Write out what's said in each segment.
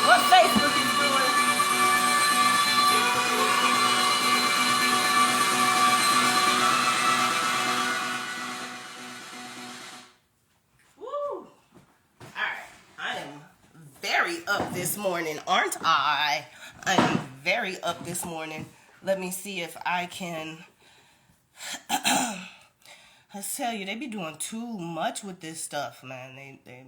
what Facebook is doing. Woo! Alright, I am very up this morning, aren't I? I am very up this morning. Let me see if I can. I tell you, they be doing too much with this stuff, man. They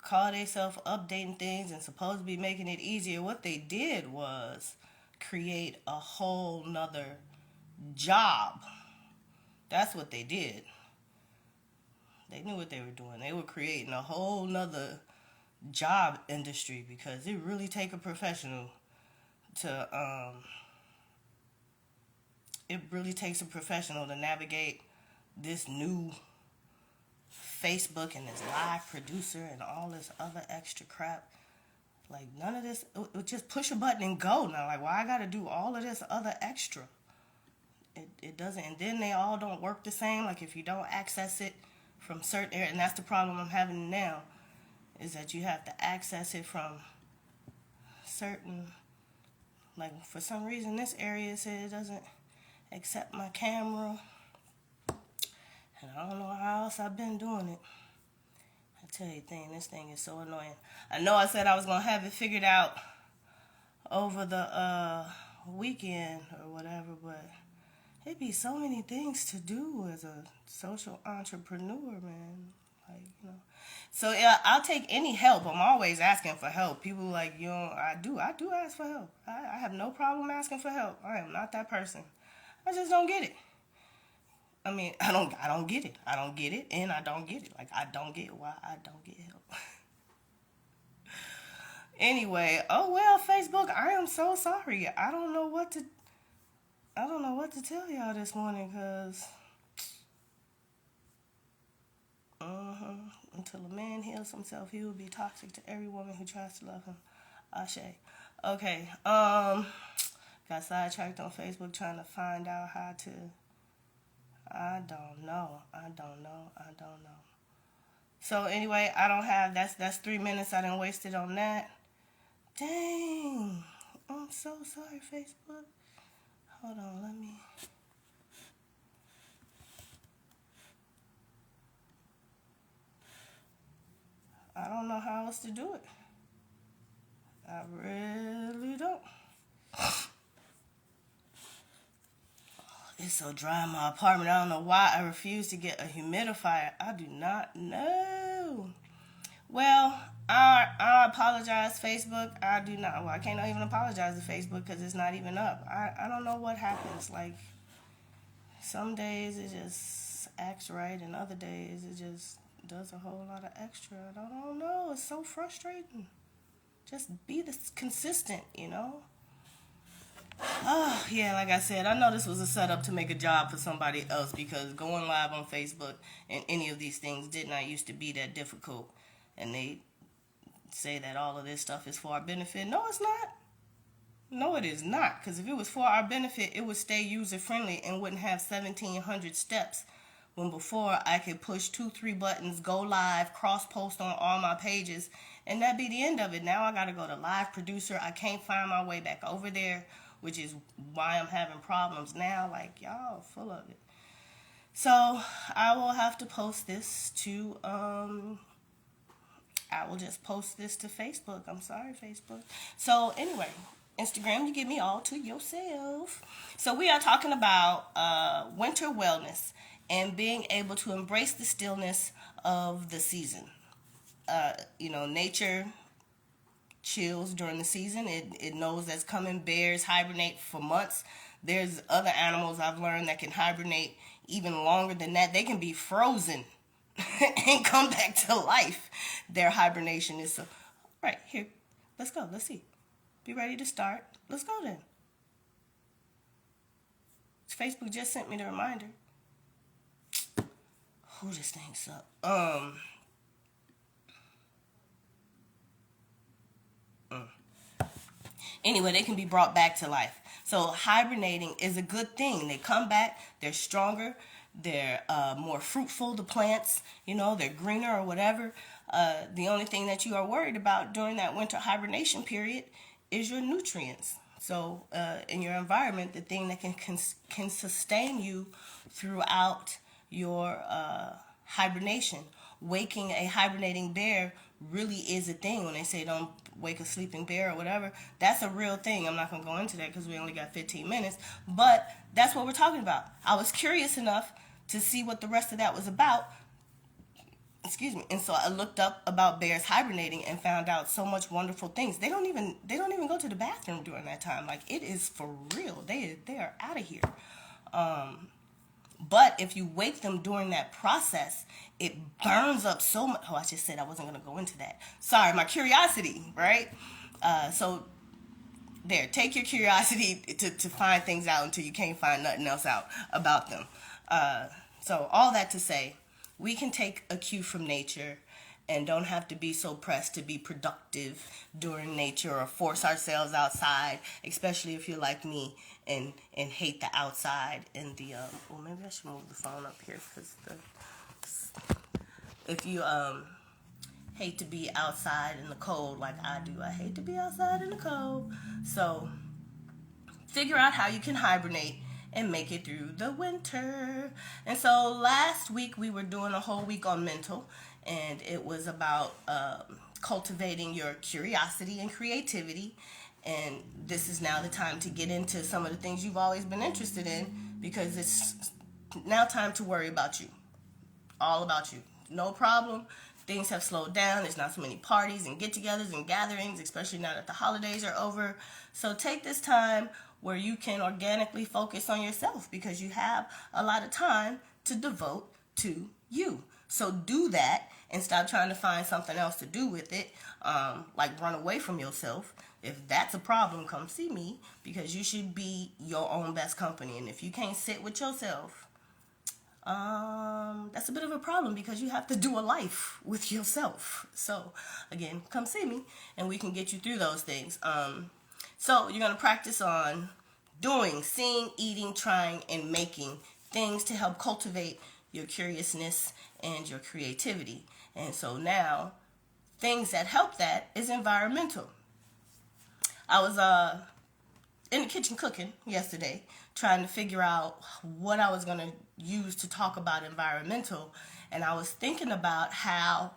call themselves updating things and supposed to be making it easier. What they did was create a whole nother job. That's what they did. They knew what they were doing. They were creating a whole nother job industry because it really take a professional to it really takes a professional to navigate this new Facebook and this live producer and all this other extra crap. Like, none of this, just push a button and go now. Like, why I gotta do all of this other extra? It doesn't, and then they all don't work the same. Like, if you don't access it from certain areas, and that's the problem I'm having now, is that you have to access it from certain, like, for some reason this area says it doesn't accept my camera, and I don't know how else I've been doing it. I tell you, this thing is so annoying. I know I said I was gonna have it figured out over the weekend or whatever, but it'd be so many things to do as a social entrepreneur, man. Like, you know. So yeah, I'll take any help. I'm always asking for help. People like, you know, I do ask for help. I have no problem asking for help. I am not that person. I just don't get it. I mean, I don't get it. I don't get it, and I don't get it. Like, I don't get why I don't get help. Anyway, oh well, Facebook, I am so sorry. I don't know what to tell y'all this morning, because until a man heals himself, he will be toxic to every woman who tries to love him. Ashe. Okay, got sidetracked on Facebook trying to find out how to, I don't know. So anyway, I don't have, that's 3 minutes I done wasted on that. Dang, I'm so sorry, Facebook. Hold on, let me. I don't know how else to do it. I really don't. It's so dry in my apartment. I don't know why I refuse to get a humidifier. I do not know. Well, I apologize, Facebook. I do not. Well, I can't even apologize to Facebook because it's not even up. I don't know what happens. Like, some days it just acts right, and other days it just does a whole lot of extra. I don't know. It's so frustrating. Just be consistent, you know? Oh, yeah, like I said, I know this was a setup to make a job for somebody else, because going live on Facebook and any of these things did not used to be that difficult. And they say that all of this stuff is for our benefit. No, it's not. No, it is not. Because if it was for our benefit, it would stay user-friendly and wouldn't have 1,700 steps. When before, I could push 2-3 buttons, go live, cross-post on all my pages, and that'd be the end of it. Now I got to go to Live Producer. I can't find my way back over there, which is why I'm having problems now. Like, y'all full of it. So I will have to post this to, I will just post this to Facebook. I'm sorry, Facebook. So anyway, Instagram, you give me all to yourself. So we are talking about winter wellness and being able to embrace the stillness of the season. Nature chills during the season. It knows that's coming. Bears hibernate for months. There's other animals I've learned that can hibernate even longer than that. They can be frozen and come back to life. Their hibernation is so. Right, here. Let's go. Let's see. Be ready to start. Let's go then. Facebook just sent me the reminder. Who this thing suck? Anyway, they can be brought back to life. So hibernating is a good thing. They come back, they're stronger, they're more fruitful, the plants, they're greener or whatever. The only thing that you are worried about during that winter hibernation period is your nutrients. So in your environment, the thing that can sustain you throughout your hibernation. Waking a hibernating bear really is a thing. When they say don't wake a sleeping bear or whatever, that's a real thing. I'm not going to go into that because we only got 15 minutes, but that's what we're talking about. I was curious enough to see what the rest of that was about. Excuse me. And so I looked up about bears hibernating and found out so much wonderful things. They don't even go to the bathroom during that time. Like, it is for real. They are out of here. But if you wake them during that process, it burns up so much. Oh, I just said I wasn't going to go into that. Sorry, my curiosity, right? So there, take your curiosity to find things out until you can't find nothing else out about them. So all that to say, we can take a cue from nature and don't have to be so pressed to be productive during nature or force ourselves outside, especially if you're like me and hate the outside and the well, maybe I should move the phone up here because if you hate to be outside in the cold like I do, I hate to be outside in the cold. So figure out how you can hibernate and make it through the winter. And so last week we were doing a whole week on mental, and it was about cultivating your curiosity and creativity. And this is now the time to get into some of the things you've always been interested in, because it's now time to worry about you. All about you. No problem. Things have slowed down. There's not so many parties and get-togethers and gatherings, especially now that the holidays are over. So take this time where you can organically focus on yourself, because you have a lot of time to devote to you. So do that and stop trying to find something else to do with it, like run away from yourself. If that's a problem, come see me, because you should be your own best company. And if you can't sit with yourself, that's a bit of a problem, because you have to do a life with yourself. So again, come see me and we can get you through those things. So you're going to practice on doing, seeing, eating, trying, and making things to help cultivate your curiousness and your creativity. And so now, things that help that is environmental. I was in the kitchen cooking yesterday, trying to figure out what I was going to use to talk about environmental. And I was thinking about how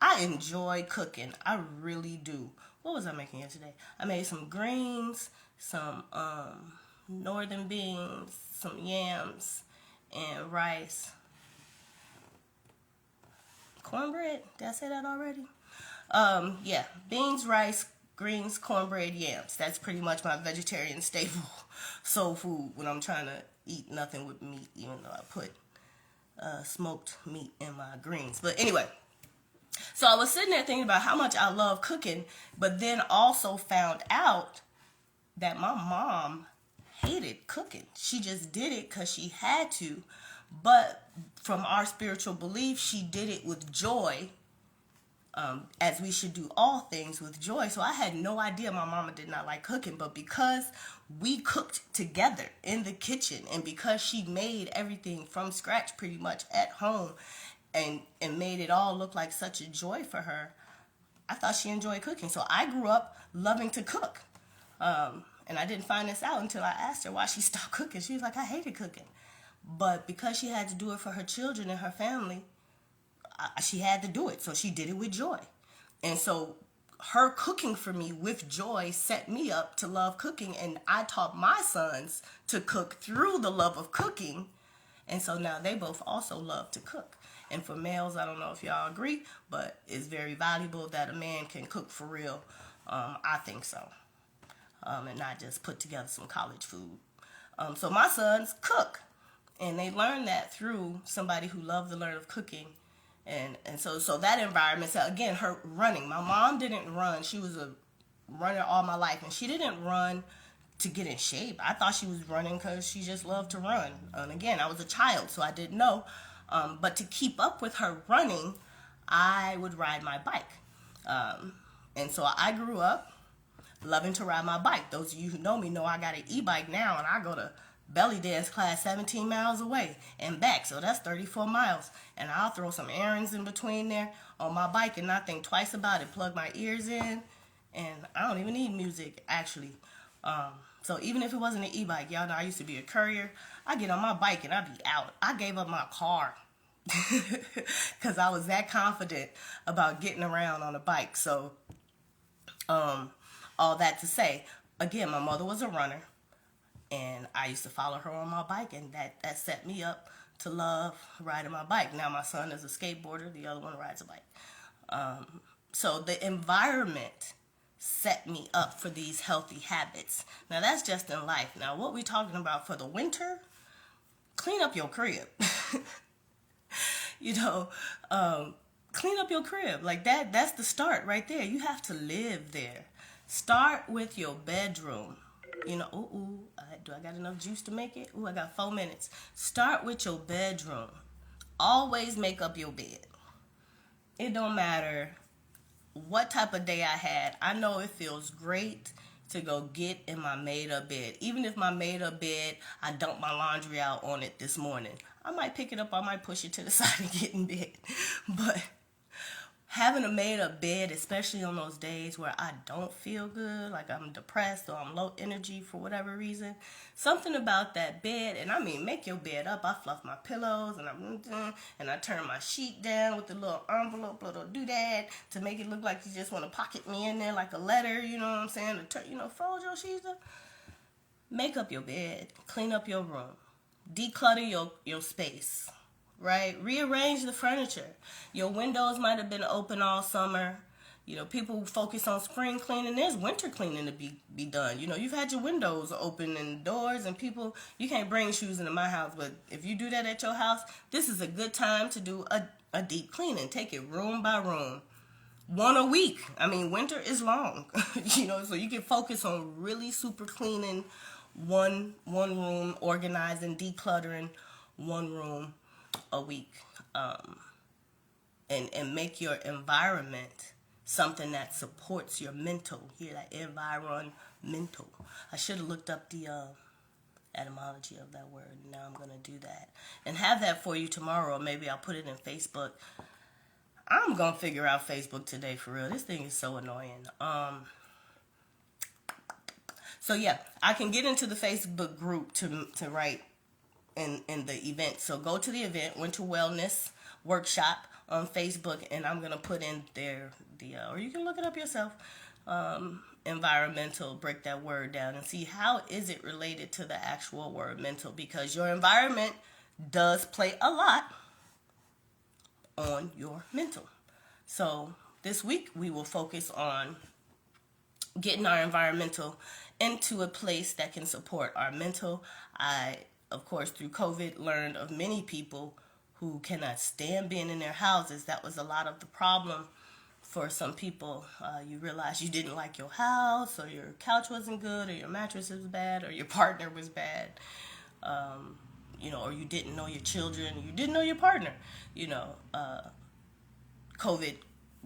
I enjoy cooking. I really do. What was I making yesterday? I made some greens, some northern beans, some yams, and rice. Cornbread? Did I say that already? Yeah, beans, rice, greens, cornbread, yams. That's pretty much my vegetarian staple soul food when I'm trying to eat nothing with meat, even though I put smoked meat in my greens. But anyway, so I was sitting there thinking about how much I love cooking, but then also found out that my mom hated cooking. She just did it because she had to, but from our spiritual belief, she did it with joy, as we should do all things with joy. So I had no idea my mama did not like cooking, but because we cooked together in the kitchen, and because she made everything from scratch pretty much at home, and made it all look like such a joy for her, I thought she enjoyed cooking. So I grew up loving to cook. And I didn't find this out until I asked her why she stopped cooking. She was like, I hated cooking. But because she had to do it for her children and her family, she had to do it. So she did it with joy. And so her cooking for me with joy set me up to love cooking. And I taught my sons to cook through the love of cooking. And so now they both also love to cook. And for males, I don't know if y'all agree, but it's very valuable that a man can cook for real. I think so. And not just put together some college food. So my sons cook. And they learned that through somebody who loved the learn of cooking. And so that environment, so again, her running. My mom didn't run. She was a runner all my life. And she didn't run to get in shape. I thought she was running because she just loved to run. And again, I was a child, so I didn't know. But to keep up with her running, I would ride my bike. And so I grew up loving to ride my bike. Those of you who know me know I got an e-bike now, and I go to belly dance class 17 miles away and back, so that's 34 miles. And I'll throw some errands in between there on my bike and not think twice about it. Plug my ears in, and I don't even need music actually. So even if it wasn't an e-bike, y'all know I used to be a courier. I get on my bike and I be out. I gave up my car because I was that confident about getting around on a bike. So all that to say, again, my mother was a runner, and I used to follow her on my bike, and that set me up to love riding my bike. Now my son is a skateboarder, the other one rides a bike. So the environment set me up for these healthy habits. Now that's just in life. Now what we talking about for the winter, clean up your crib. you know, clean up your crib. Like that's the start right there. You have to live there. Start with your bedroom. Do I got enough juice to make it? I got 4 minutes. Start with your bedroom. Always make up your bed. It don't matter what type of day I had. I know it feels great to go get in my made up bed. Even if my made up bed, I dumped my laundry out on it this morning. I might pick it up, I might push it to the side and get in bed. But having a made up bed, especially on those days where I don't feel good, like I'm depressed or I'm low energy for whatever reason, something about that bed, and I mean, make your bed up. I fluff my pillows and I turn my sheet down with the little envelope, little doodad to make it look like you just want to pocket me in there like a letter, you know what I'm saying? Fold your sheets up. Make up your bed, clean up your room, declutter your space. Right? Rearrange the furniture. Your windows might have been open all summer. People focus on spring cleaning. There's winter cleaning to be done. You've had your windows open and doors, and you can't bring shoes into my house, but if you do that at your house, this is a good time to do a deep cleaning. Take it room by room. One a week. I mean, winter is long, so you can focus on really super cleaning one room, organizing, decluttering one room a week, and make your environment something that supports your mental. Hear that? Environmental. I should have looked up the etymology of that word. Now I'm going to do that and have that for you tomorrow. Or maybe I'll put it in Facebook. I'm going to figure out Facebook today for real. This thing is so annoying. So yeah, I can get into the Facebook group to write in the event. So go to the event, Winter Wellness Workshop on Facebook, and I'm going to put in there or you can look it up yourself, environmental, break that word down and see how is it related to the actual word mental, because your environment does play a lot on your mental. So this week we will focus on getting our environmental into a place that can support our mental. Of course, through COVID, learned of many people who cannot stand being in their houses. That was a lot of the problem for some people. You realize you didn't like your house, or your couch wasn't good, or your mattress was bad, or your partner was bad, or you didn't know your children, you didn't know your partner. COVID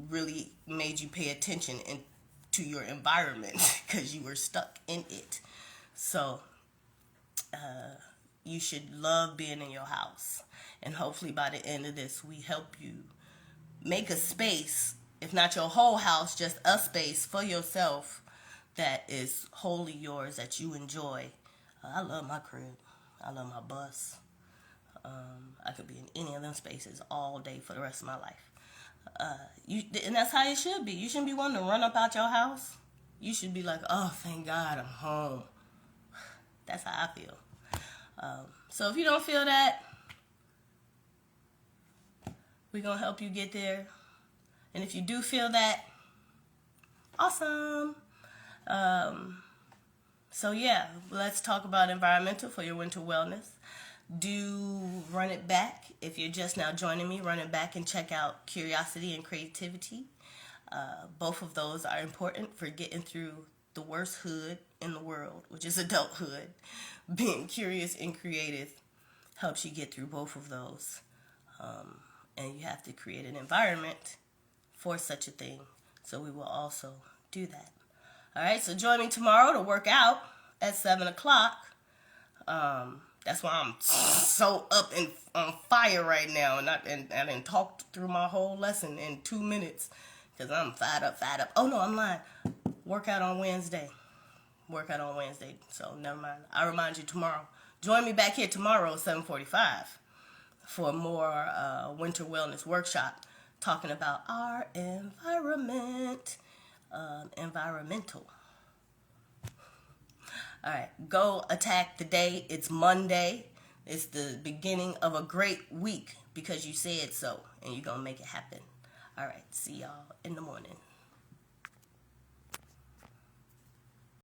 really made you pay attention to your environment because you were stuck in it. So, you should love being in your house. And hopefully by the end of this, we help you make a space, if not your whole house, just a space for yourself that is wholly yours, that you enjoy. I love my crib. I love my bus. I could be in any of them spaces all day for the rest of my life. And that's how it should be. You shouldn't be wanting to run up out your house. You should be like, oh, thank God I'm home. That's how I feel. So if you don't feel that, we're going to help you get there. And if you do feel that, awesome. So yeah, let's talk about environmental for your winter wellness. Do Run It Back. If you're just now joining me, Run It Back and check out Curiosity and Creativity. Both of those are important for getting through the worst hood in the world, which is adulthood. Being curious and creative helps you get through both of those. And you have to create an environment for such a thing. So we will also do that. All right, so join me tomorrow to work out at 7 o'clock. That's why I'm so up and on fire right now, and I didn't talk through my whole lesson in 2 minutes because I'm fired up. Oh no, I'm lying. Workout on Wednesday. So never mind. I'll remind you tomorrow. Join me back here tomorrow, 7:45, for more winter wellness workshop talking about our environment, environmental. All right, go attack the day. It's Monday. It's the beginning of a great week because you said so, and you're going to make it happen. All right, see y'all in the morning.